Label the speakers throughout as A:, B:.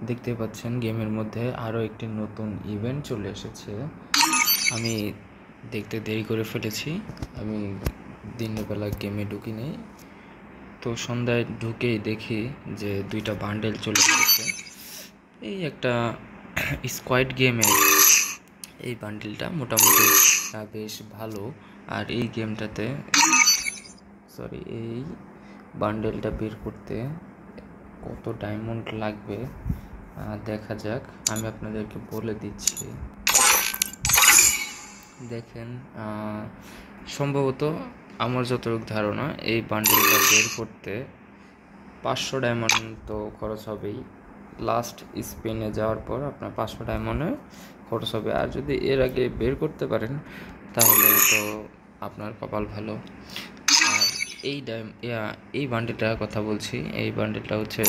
A: দেখতে পাচ্ছেন গেমের মধ্যে আরও একটি নতুন ইভেন্ট চলে এসেছে। আমি দেখতে দেরি করে ফেলেছি, আমি দিনের বেলা গেমে ঢুকিনি, তো সন্ধ্যায় ঢুকেই দেখি যে 2টা বান্ডেল চলে এসেছে। এই একটা স্কোয়াড গেমে এই বান্ডেলটা মোটামুটি বেশ ভালো। আর এই গেমটাতে এই বান্ডেলটা বের করতে কত ডায়মন্ড লাগবে দেখা যাক, আমি আপনাদেরকে বলে দিচ্ছি। দেখেন, সম্ভবত আমার যতটুকু ধারণা এই বান্ডেলটা বের করতে 500 ডায়মন্ড তো খরচ হবেই। লাস্ট স্পিনে যাওয়ার পর আপনার 500 ডায়মন্ডে খরচ হবে। আর যদি এর আগে বের করতে পারেন তাহলে তো আপনার কপাল ভালো। আর এই বান্ডেলটার কথা বলছি, এই বান্ডেলটা হচ্ছে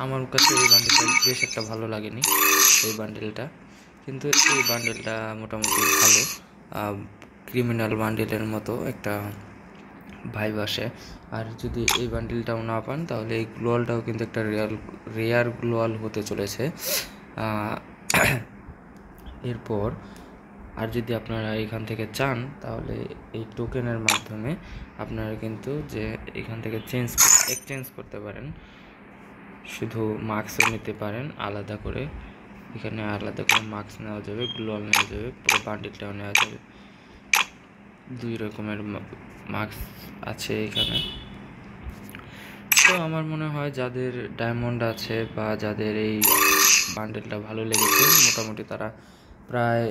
A: আমার কাছে এই বান্ডেলটা বেশ একটা ভালো লাগেনি এই বান্ডেলটা, কিন্তু এই বান্ডেলটা মোটামুটি ভালো। ক্রিমিনাল বান্ডেলের মতো একটা ভাইব আসে। আর যদি এই বান্ডেলটাও না পান তাহলে এই গ্লোয়ালটাও কিন্তু একটা রেয়ার গ্লোয়াল হতে চলেছে। এরপর আর যদি আপনারা এখান থেকে চান তাহলে এই টোকেনের মাধ্যমে আপনারা কিন্তু যে এখান থেকে এক্সচেঞ্জ করতে পারেন। শুধু মাস্কও নিতে পারেন আলাদা করে, এখানে আলাদা করে মাস্ক নেওয়া যাবে, গ্লোয়াল নেওয়া যাবে, পুরো বান্ডেলটাও নেওয়া যাবে। 2 রকমের মাস্ক আছে এখানে। তো আমার মনে হয় যাদের ডায়মন্ড আছে বা যাদের এই বান্ডেলটা ভালো লেগেছে, মোটামুটি তারা প্রায়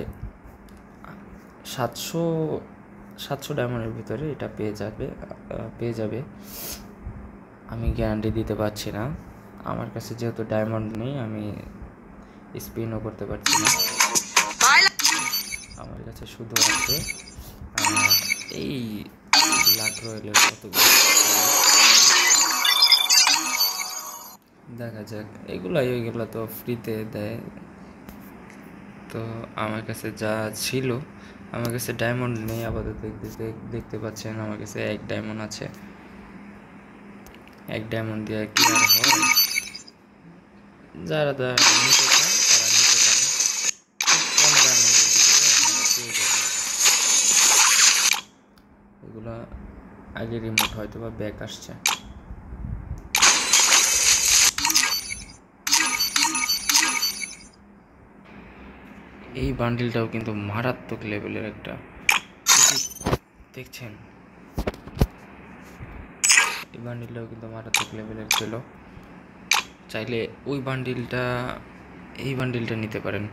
A: 700 ডায়মন্ডের ভিতরে এটা পেয়ে যাবে। আমি গ্যারান্টি দিতে পারছি না, আমার কাছে যেহেতু ডায়মন্ড নেই আমি স্পিনও করতে পারছি না। আমার কাছে শুধু আছে এই লাক রয়েলের কতগুলো। দেখা যাক, এগুলো তো ফ্রিতে দেয়। তো আমার কাছে যা ছিল, আমার কাছে ডায়মন্ড নেই আপাতত। দেখতে পাচ্ছেন আমার কাছে 1 ডায়মন্ড আছে। 1 ডায়মন্ড দিয়ে কি আর হয়? যারা নিতে চান তারা নিতে পারে। কম ডায়মন্ডের ভিতরে আপনারা পেয়ে যাবেন। এগুলো আগে রিমোট হয়তো বা ব্যাক আসছে। এই বান্ডিলটাও কিন্তু মারাত্মক লেভেলের একটা, দেখছেন এই বান্ডিলটাও কিন্তু মারাত্মক লেভেলের ছিল। চাইলে এই বান্ডিলটা নিতে পারেন।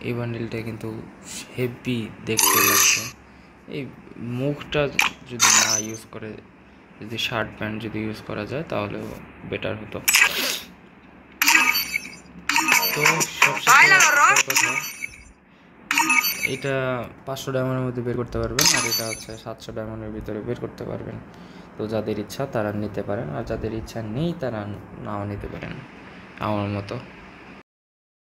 A: এই বান্ডিলটা কিন্তু হেভি দেখতে লাগছে। এই মুখটা যদি না ইউজ করে, যদি শার্ট প্যান্ট যদি ইউজ করা যায় তাহলে বেটার হতো। তো সবচেয়ে এটা 500 ডায়মন্ডের মধ্যে বের করতে পারবেন, আর এটা হচ্ছে 700 ডায়মন্ডের ভিতরে বের করতে পারবেন। তো যাদের ইচ্ছা তারা নিতে পারেন, আর যাদের ইচ্ছা নেই তারা নাও নিতে পারেন আমার মতো।